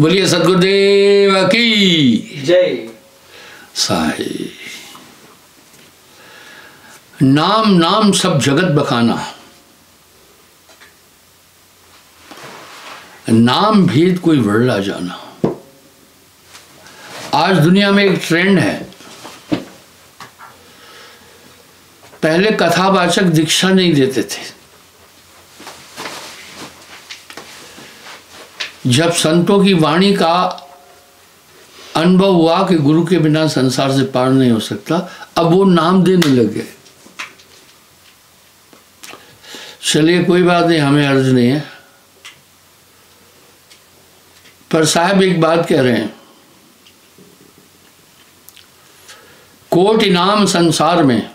बोलिए सद्गुरुदेव की जय। साई। नाम नाम सब जगत बखाना, नाम भेद कोई वर्ला जाना। आज दुनिया में एक ट्रेंड है, पहले कथावाचक दीक्षा नहीं देते थे, जब संतों की वाणी का अनुभव हुआ कि गुरु के बिना संसार से पार नहीं हो सकता, अब वो नाम देने लगे। चलिए कोई बात नहीं, हमें अर्ज नहीं है, पर साहब एक बात कह रहे हैं, कोटि नाम संसार में,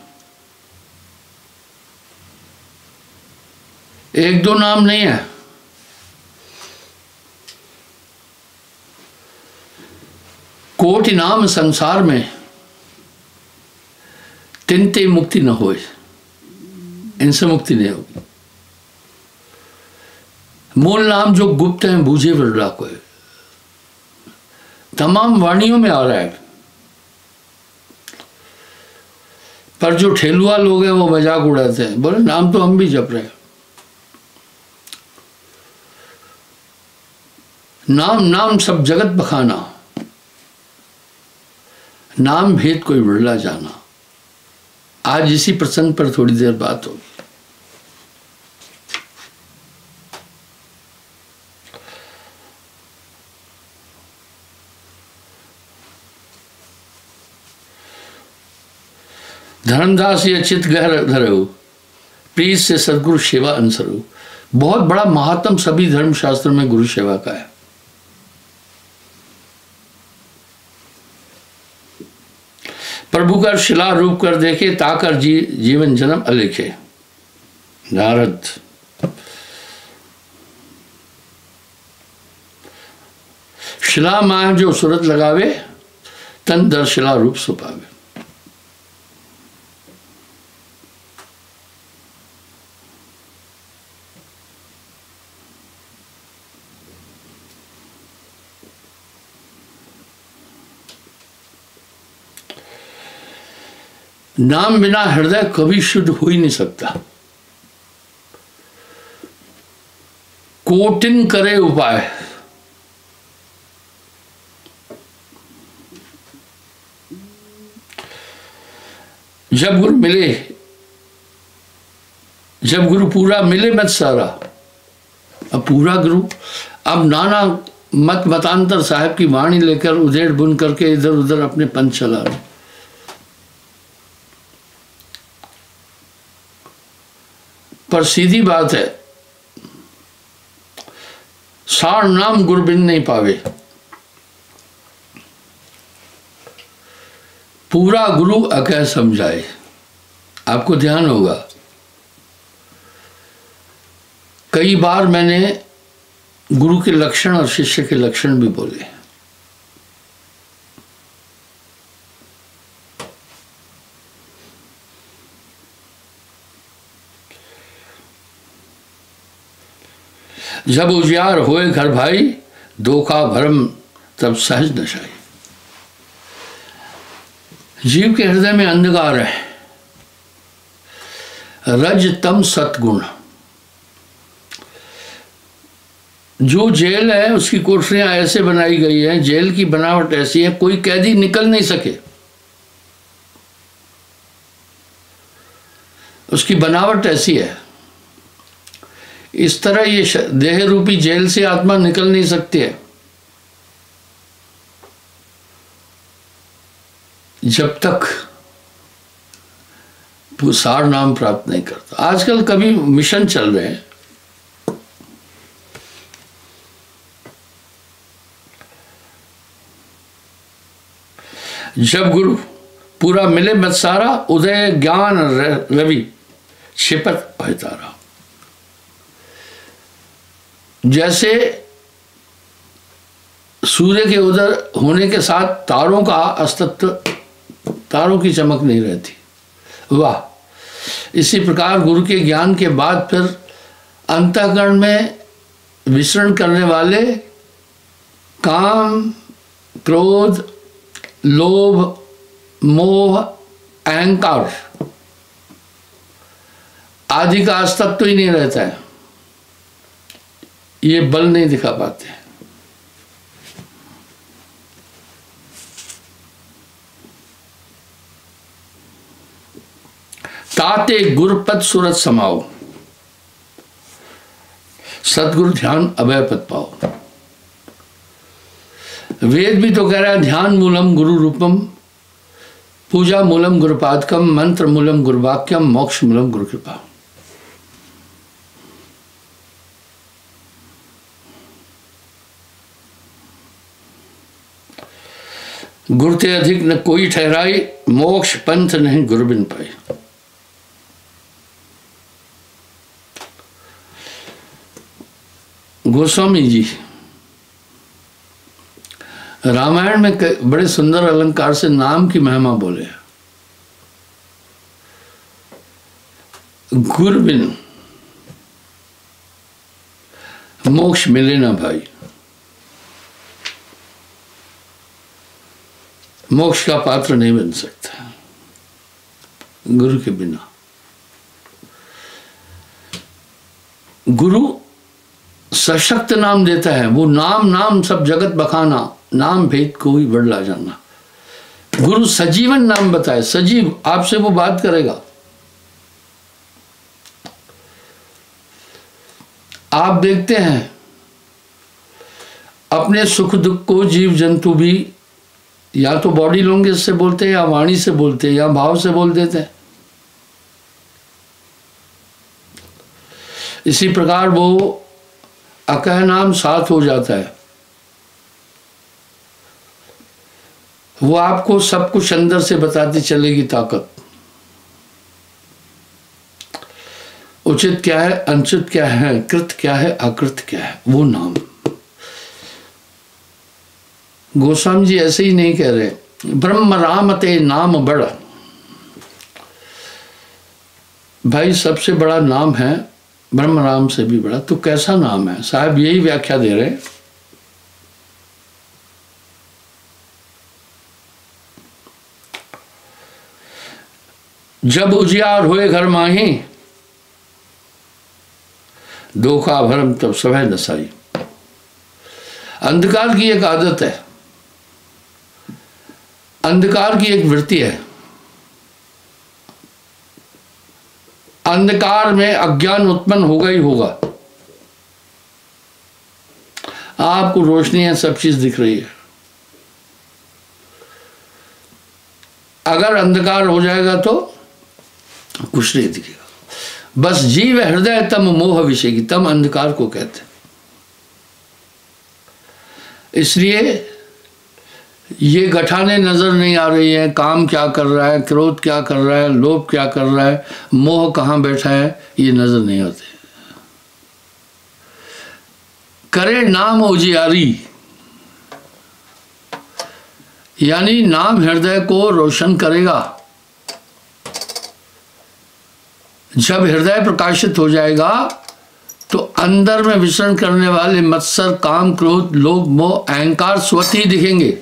एक दो नाम नहीं है, कोटि नाम संसार में, तिनते मुक्ति न होए, इनसे मुक्ति नहीं होगी। मूल नाम जो गुप्त हैं बूझे वर्ला को, तमाम वाणियों में आ रहा है, पर जो ठेलुआ लोग हैं वो मजाक उड़ाते हैं, बोले नाम तो हम भी जप रहे हैं। नाम नाम सब जगत बखाना, नाम भेद कोई वर्ला जाना। आज इसी प्रसंग पर थोड़ी देर बात होगी। धर्मदास ये चित गहर धरो, प्रीत से सदगुरु सेवा अंसरो। बहुत बड़ा महात्म सभी धर्मशास्त्र में गुरु सेवा का है। प्रभु का शिला रूप कर देखे, ताकर जीवन जन्म अलिखे। नारद। शिला माह जो सूरत लगावे, तन दर शिला रूप सुपावे। नाम बिना हृदय कभी शुद्ध हो ही नहीं सकता। कोटिन करे उपाय, जब गुरु मिले, जब गुरु पूरा मिले मत सारा। अब पूरा गुरु, अब नाना मत मतांतर साहब की वाणी लेकर उधेड़ बुन करके इधर उधर अपने पंथ चला रहे। पर सीधी बात है, सार नाम गुरु बिन नहीं पावे। पूरा गुरु अकह समझाए। आपको ध्यान होगा, कई बार मैंने गुरु के लक्षण और शिष्य के लक्षण भी बोले। जब उजियार होए घर भाई, धोखा भरम तब सहज नशाई। जीव के हृदय में अंधकार है, रज तम सतगुण। जो जेल है उसकी कोठरियां ऐसे बनाई गई हैं, जेल की बनावट ऐसी है, कोई कैदी निकल नहीं सके। उसकी बनावट ऐसी है। इस तरह ये देह रूपी जेल से आत्मा निकल नहीं सकती है जब तक सार नाम प्राप्त नहीं करता। आजकल कभी मिशन चल रहे हैं, जब गुरु पूरा मिले मत सारा, उदय ज्ञान रवि छिपत है तारा। जैसे सूर्य के उदय होने के साथ तारों का अस्तित्व, तारों की चमक नहीं रहती। वाह। इसी प्रकार गुरु के ज्ञान के बाद फिर अंतःकरण में विचरण करने वाले काम, क्रोध, लोभ, मोह, अहंकार आदि का अस्तित्व ही नहीं रहता है। ये बल नहीं दिखा पाते। ताते गुरुपद सूरत समाओ, सतगुरु ध्यान अभय पद पाओ। वेद भी तो कह रहा है ध्यान मूलम गुरु रूपम, पूजा मूलम गुरुपादकम, मंत्र मूलम गुरुवाक्यम, मोक्ष मूलम गुरु कृपा। गुरु ते अधिक न कोई ठहराई, मोक्ष पंथ नहीं गुरु बिन पाई। गोस्वामी जी रामायण में बड़े सुंदर अलंकार से नाम की महिमा बोले। गुरु बिन मोक्ष मिले ना भाई। मोक्ष का पात्र नहीं बन सकता गुरु के बिना। गुरु सशक्त नाम देता है, वो नाम नाम सब जगत बखाना, नाम भेद कोई बढ़ला जाना। गुरु सजीवन नाम बताए, सजीव आपसे वो बात करेगा। आप देखते हैं अपने सुख दुख को जीव जंतु भी या तो बॉडी लैंग्वेज से बोलते हैं, या वाणी से बोलते हैं, या भाव से बोल देते हैं। इसी प्रकार वो अकह नाम साथ हो जाता है। वो आपको सब कुछ अंदर से बताती चलेगी ताकत। उचित क्या है, अनुचित क्या है, कृत क्या है, अकृत क्या है, वो नाम। गोस्वामी जी ऐसे ही नहीं कह रहे, ब्रह्म राम ते नाम बड़। भाई सबसे बड़ा नाम है, ब्रह्म राम से भी बड़ा। तो कैसा नाम है? साहब यही व्याख्या दे रहे। जब उजियार हुए घर माही, धोखा भरम तब सभय नसाई। अंधकार की एक आदत है, अंधकार की एक वृत्ति है। अंधकार में अज्ञान उत्पन्न होगा ही होगा। आपको रोशनी है, सब चीज दिख रही है। अगर अंधकार हो जाएगा तो कुछ नहीं दिखेगा। बस जीव हृदय तम मोह विषय की, तम अंधकार को कहते हैं। इसलिए ये गठाने नजर नहीं आ रही है। काम क्या कर रहा है, क्रोध क्या कर रहा है, लोभ क्या कर रहा है, मोह कहाँ बैठा है, ये नजर नहीं आते। करे नाम उजियारी, यानी नाम हृदय को रोशन करेगा। जब हृदय प्रकाशित हो जाएगा तो अंदर में विचरण करने वाले मत्सर, काम, क्रोध, लोभ, मोह, अहंकार स्वतः ही दिखेंगे।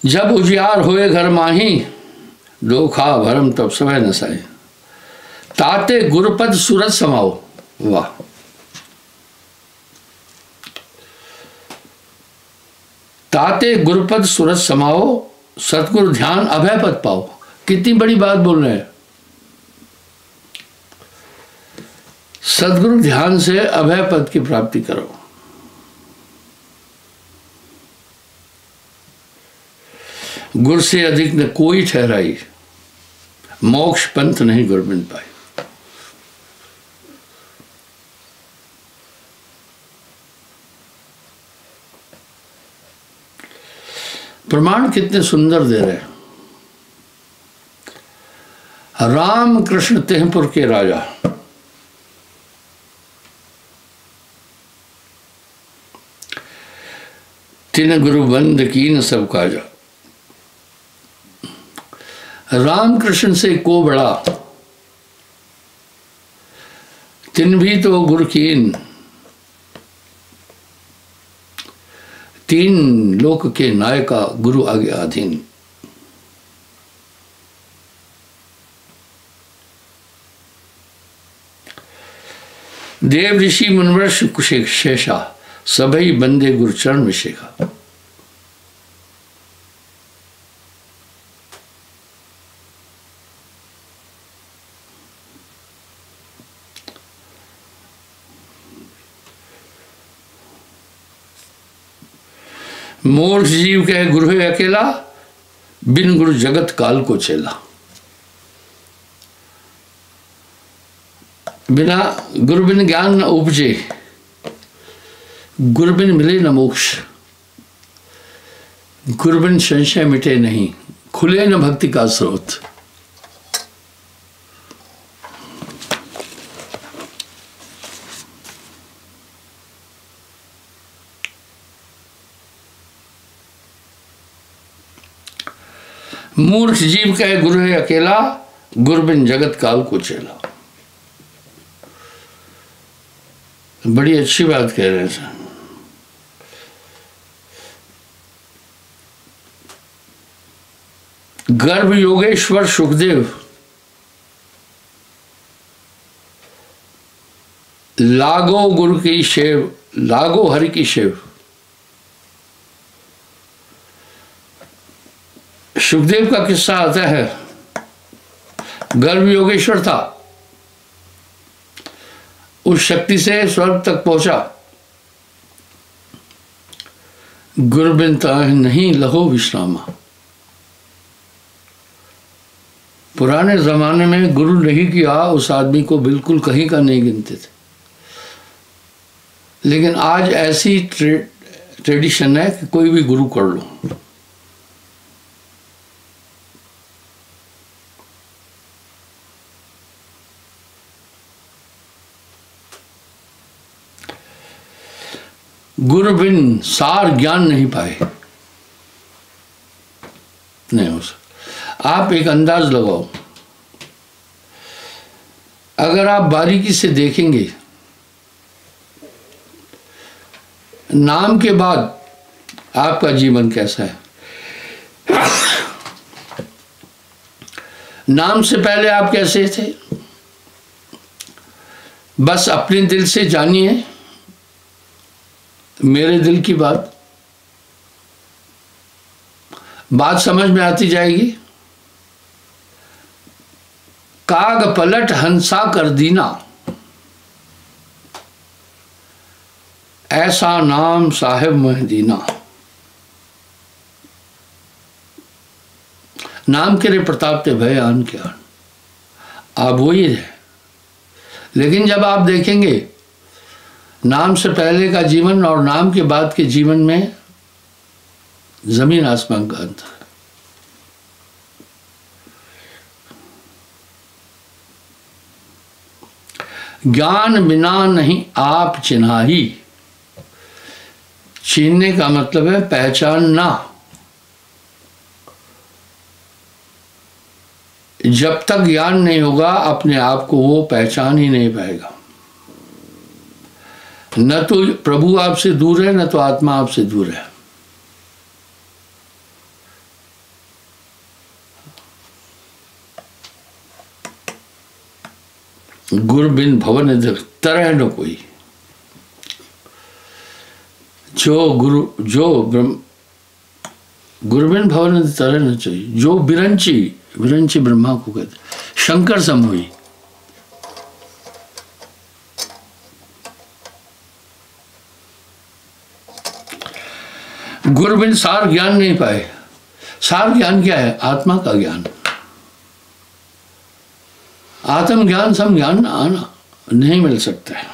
जब उजियार होए घर माही, धोखा भरम तब सभय नसाए। ताते गुरुपद सूरज समाओ। वाह, ताते गुरुपद सूरज समाओ, सतगुरु ध्यान अभय पद पाओ। कितनी बड़ी बात बोल रहे हैं। सतगुरु ध्यान से अभय पद की प्राप्ति करो। गुरु से अधिक न कोई ठहराई, मोक्ष पंथ नहीं गुरु बिन पाई। प्रमाण कितने सुंदर दे रहे हैं। राम कृष्ण तेहपुर के राजा, तिन गुरु बंद कीन सब काजा। राम कृष्ण से को बड़ा, तिन भी तो गुरु कीन, तीन लोक के नायका गुरु आगे अधीन। देव ऋषि मुनिवर शेषा, सभई बंदे गुरुचरण विषेखा। मूर्ख जीव कहे गुरु है अकेला, बिन गुरु जगत काल को चेला। बिना गुरु बिन ज्ञान न उपजे, गुरु बिन मिले न मोक्ष, गुरु बिन संशय मिटे नहीं, खुले न भक्ति का स्रोत। मूर्ख जीव कहे गुरु है अकेला, गुरु बिन जगत काल को चेला। बड़ी अच्छी बात कह रहे हैं। गर्भ योगेश्वर सुखदेव, लागो गुरु की सेव, लागो हरि की सेव। सुखदेव का किस्सा आता है। गर्भ योगेश्वर था, उस शक्ति से स्वर्ग तक पहुंचा। गुरु बिन ताहि नहीं लहो विश्रामा। पुराने जमाने में गुरु नहीं किया उस आदमी को बिल्कुल कहीं का नहीं गिनते थे। लेकिन आज ऐसी ट्रेडिशन है कि कोई भी गुरु कर लो। गुरु बिन सार ज्ञान नहीं पाए, नहीं हो सकता। आप एक अंदाज लगाओ, अगर आप बारीकी से देखेंगे, नाम के बाद आपका जीवन कैसा है। नाम से पहले आप कैसे थे, बस अपने दिल से जानिए, मेरे दिल की बात समझ में आती जाएगी। काग पलट हंसा कर दीना, ऐसा नाम साहेब मदीना। नाम के रे प्रताप ते भय आन के आन, आप वही है। लेकिन जब आप देखेंगे नाम से पहले का जीवन और नाम के बाद के जीवन में जमीन आसमान का अंतर है। ज्ञान बिना नहीं आप चिन्हाही। छीनने का मतलब है पहचानना। जब तक ज्ञान नहीं होगा अपने आप को वो पहचान ही नहीं पाएगा। न तो प्रभु आपसे दूर है, न तो आत्मा आपसे दूर है। गुरु बिन भवन तरह न कोई। गुरु बिन भवन तरह न चाहिए। जो बिरंची, विरंची ब्रह्मा को कहते, शंकर समूही। गुरु बिन सार ज्ञान नहीं पाए। सार ज्ञान क्या है? आत्मा का ज्ञान। आत्म ज्ञान सम ज्ञान आना नहीं मिल सकता है।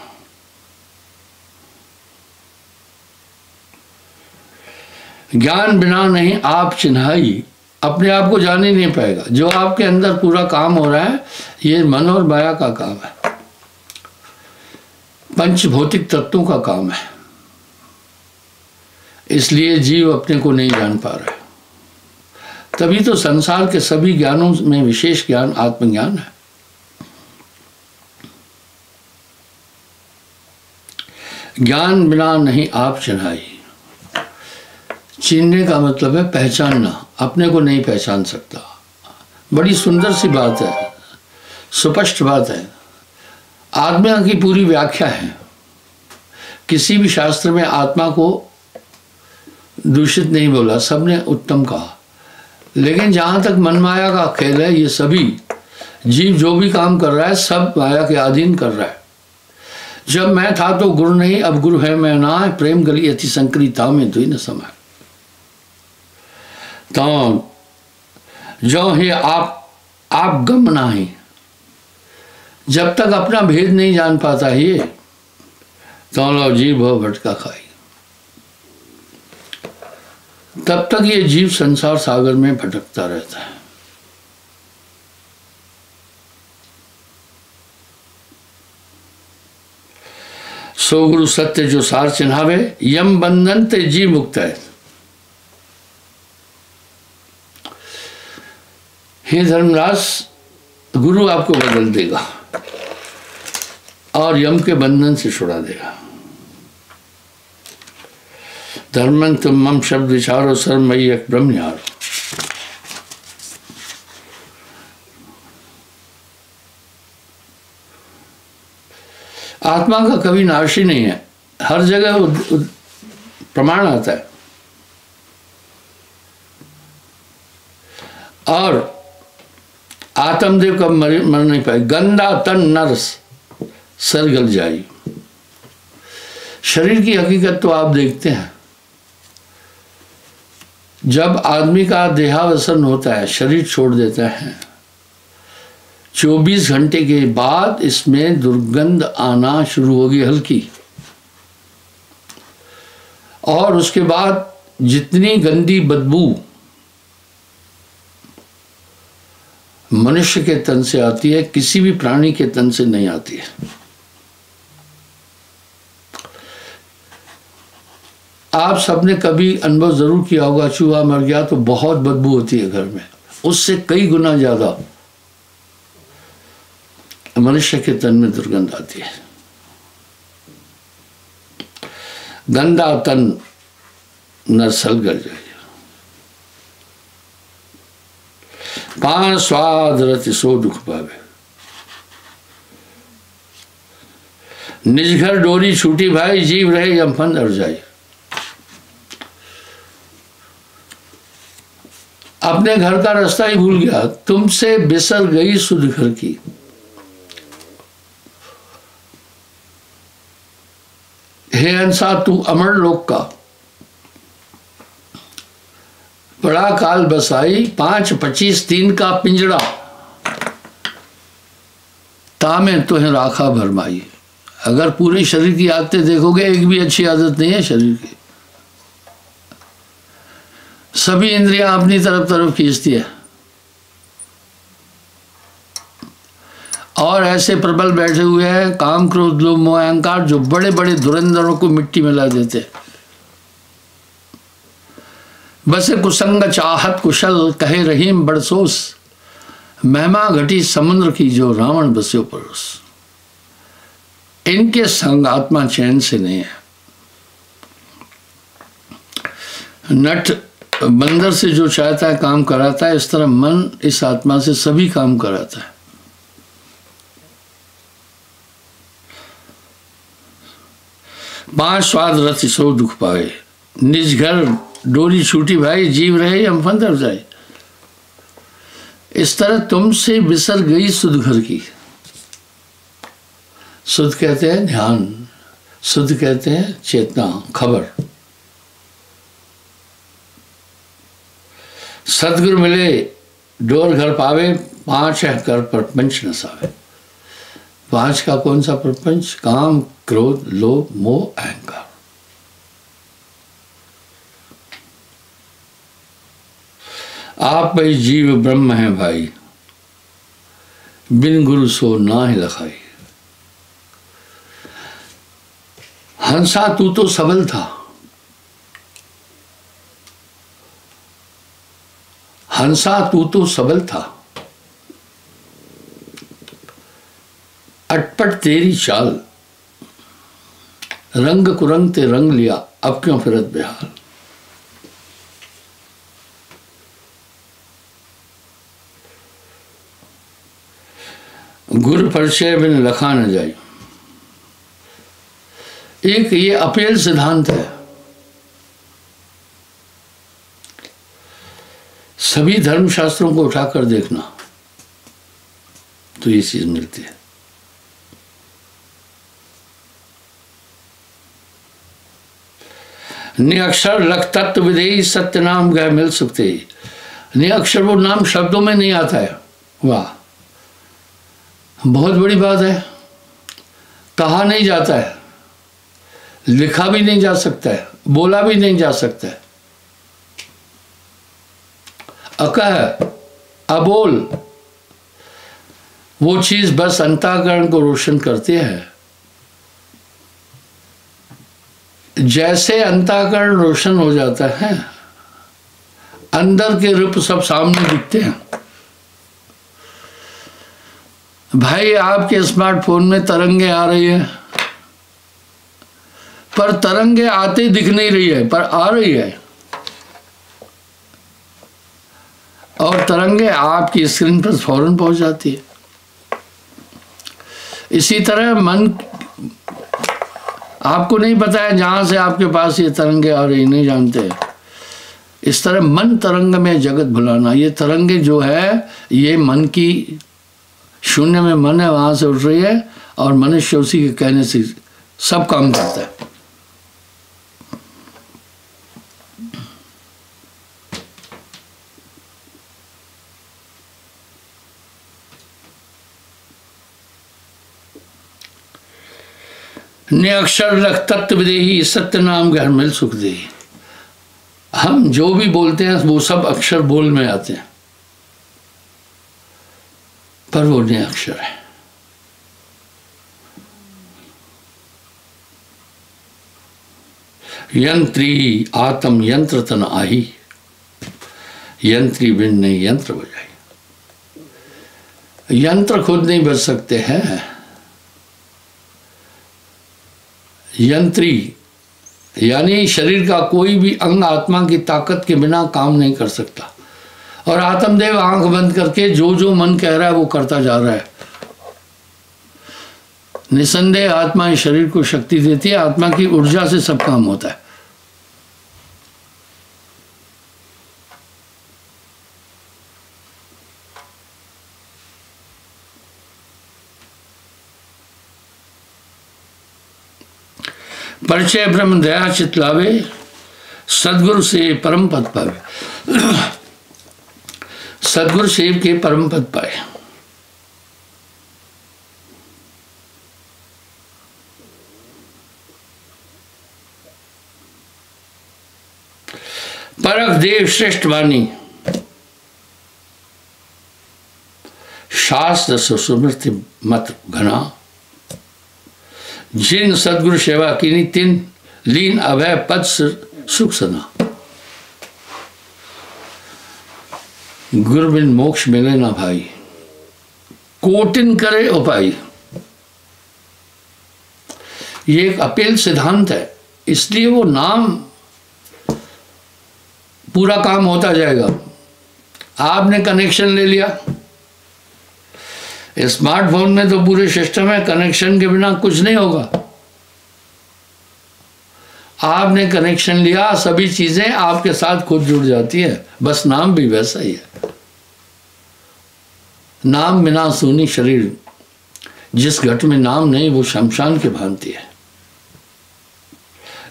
ज्ञान बिना नहीं आप चिन्हाई। अपने आप को जान ही नहीं पाएगा। जो आपके अंदर पूरा काम हो रहा है ये मन और माया का काम है, पंच भौतिक तत्वों का काम है। इसलिए जीव अपने को नहीं जान पा रहा है। तभी तो संसार के सभी ज्ञानों में विशेष ज्ञान आत्मज्ञान है। ज्ञान बिना नहीं आप चिन्हाई। चिन्हने का मतलब है पहचानना, अपने को नहीं पहचान सकता। बड़ी सुंदर सी बात है, स्पष्ट बात है। आत्मा की पूरी व्याख्या है। किसी भी शास्त्र में आत्मा को दूषित नहीं बोला, सबने उत्तम कहा। लेकिन जहाँ तक मनमाया का खेल है, ये सभी जीव जो भी काम कर रहा है सब माया के अधीन कर रहा है। जब मैं था तो गुरु नहीं, अब गुरु है मैं ना, प्रेम गली अति संकरी था में तो ही न समय। तो जो है आप गम ना ही, जब तक अपना भेद नहीं जान पाता ये, तो लो जीव हो भटका खाई। तब तक ये जीव संसार सागर में भटकता रहता है। सो गुरु सत्य जो सार चिन्हावे, यम बंधन ते जी मुक्त है। हे धर्मराज, गुरु आपको बदल देगा और यम के बंधन से छुड़ा देगा। धर्मं तुम मम शब्द विचारो, सर्वमयी एक ब्रह्म यारो। आत्मा का कभी नाश ही नहीं है, हर जगह प्रमाण आता है। और आत्मदेव कब मर नहीं पाए। गंदा तन नरस सर गल जाई। शरीर की हकीकत तो आप देखते हैं, जब आदमी का देहावसान होता है, शरीर छोड़ देता है, 24 घंटे के बाद इसमें दुर्गंध आना शुरू होगी हल्की, और उसके बाद जितनी गंदी बदबू मनुष्य के तन से आती है, किसी भी प्राणी के तन से नहीं आती है। आप सबने कभी अनुभव जरूर किया होगा, चूहा मर गया तो बहुत बदबू होती है घर में, उससे कई गुना ज्यादा मनुष्य के तन में दुर्गंध आती है। गंदा तन नरसल गल जाए। पान स्वाद रति सो दुख पावे। निज घर डोरी छूटी भाई, जीव रहे यमफन अर जाए। अपने घर का रास्ता ही भूल गया, तुमसे बिसर गई सुध घर की। हे हंसा तू अमर लोक का, बड़ा काल बसाई 5, 25, 3 का पिंजड़ा, तामे तुहे राखा भरमाई। अगर पूरे शरीर की आदतें देखोगे, एक भी अच्छी आदत नहीं है शरीर की। सभी इंद्रियां अपनी तरफ खींचती है, और ऐसे प्रबल बैठे हुए हैं काम क्रोध लोभ मोह अहंकार, जो बड़े बड़े धुरंधरों को मिट्टी में ला देते हैं। बसे कुसंग चाहत कुशल, कहे रहीम बड़सोस, महिमा घटी समुद्र की, जो रावण बस्यो परोस। इनके संग आत्मा चैन से नहीं है। नट बंदर से जो चाहता है काम कराता है, इस तरह मन इस आत्मा से सभी काम कराता है। पांच स्वाद रति सो दुख पाए, निज घर डोरी छूटी भाई, जीव रहे हम फंदर जाए। इस तरह तुमसे बिसर गई सुध घर की। सुध कहते हैं ध्यान, सुध कहते हैं चेतना, खबर। सदगुरु मिले डोर घर पावे, 5 है कर प्रपंच नसावे। 5 का कौन सा प्रपंच? काम क्रोध लोभ मोह अहंकार। आप भाई जीव ब्रह्म है भाई, बिन गुरु सो ना ही लखाई। हंसा तू तो सबल था, हंसा तू तो सबल था, अटपट तेरी चाल। रंग कुरंग ते रंग लिया, अब क्यों फिरत बेहाल। गुर परिचय बिन लखा न जाई। एक ये अपेल सिद्धांत है। सभी धर्मशास्त्रों को उठाकर देखना तो ये चीज मिलती है। निअक्षर लख तत्व विदेही सत्य नाम गए मिल सकते ही। निअक्षर वो नाम शब्दों में नहीं आता है। वाह, बहुत बड़ी बात है। कहा नहीं जाता है, लिखा भी नहीं जा सकता है, बोला भी नहीं जा सकता है। अकह, अबोल, वो चीज बस अंतःकरण को रोशन करती है। जैसे अंतःकरण रोशन हो जाता है, अंदर के रूप सब सामने दिखते हैं। भाई, आपके स्मार्टफोन में तरंगे आ रही है, पर तरंगे आते दिख नहीं रही है, पर आ रही है। और तरंगे आपकी स्क्रीन पर फौरन पहुंच जाती है। इसी तरह मन, आपको नहीं पता है जहां से आपके पास ये तरंगे आ रही, नहीं जानते। इस तरह मन तरंग में जगत भुलाना, ये तरंगे जो है ये मन की, शून्य में मन है, वहां से उठ रही है और मनुष्य उसी के कहने से सब काम करता है। ने अक्षर लख तत्व विदेही सत्य नाम घर मिल सुख दे। हम जो भी बोलते हैं वो सब अक्षर बोल में आते हैं, पर वो ने अक्षर है। यंत्री आत्म यंत्र तन आही, यंत्री बिन नहीं यंत्र बजाई। यंत्र खुद नहीं बज सकते हैं। यंत्री यानी शरीर का कोई भी अंग आत्मा की ताकत के बिना काम नहीं कर सकता। और आत्मदेव आंख बंद करके जो जो मन कह रहा है वो करता जा रहा है। निसंदेह आत्मा इस शरीर को शक्ति देती है। आत्मा की ऊर्जा से सब काम होता है। परिचय ब्रह्म दया चित लावे, सदगुरु से परम पद पावे। सदगुरु सेव के परम पद पाए। परख देव श्रेष्ठ वाणी, शास्त्र सुस्मृति मत घना। जिन सदगुरु सेवा कीनी तिन लीन अभय पद सुख सना। गुरु बिन मोक्ष मिले ना भाई, कोटिन करे उपाय। ये एक अपेल सिद्धांत है, इसलिए वो नाम पूरा काम होता जाएगा। आपने कनेक्शन ले लिया, स्मार्टफोन में तो पूरे सिस्टम है, कनेक्शन के बिना कुछ नहीं होगा। आपने कनेक्शन लिया, सभी चीजें आपके साथ खुद जुड़ जाती है। बस नाम भी वैसा ही है। नाम बिना सूनी शरीर, जिस घट में नाम नहीं वो शमशान के भांति है।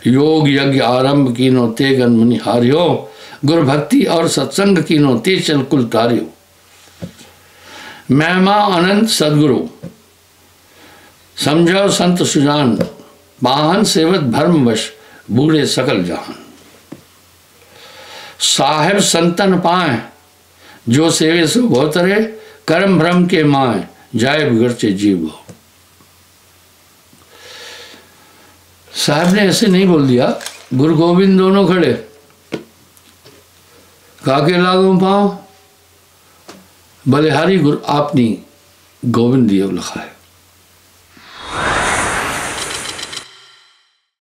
योग यज्ञ आरंभ कीनो ते गण मुनि हारियो, गुरु भक्ति और सत्संग कीनो ते चल कुल तारियो। महिमा अनंत सदगुरु समझो संत सुजान, वाहन सेवत भर्मवश बूढ़े सकल जहान। साहेब संतन पाए, जो सेवे सो भोतरे, कर्म भ्रम के माए, जाए बिगड़चे जीव हो। साहब ने ऐसे नहीं बोल दिया, गुरु गोविंद दोनों खड़े, काके लागू पाओ, बलिहारी गुरु आपनी गोविंद दियो लिखा है।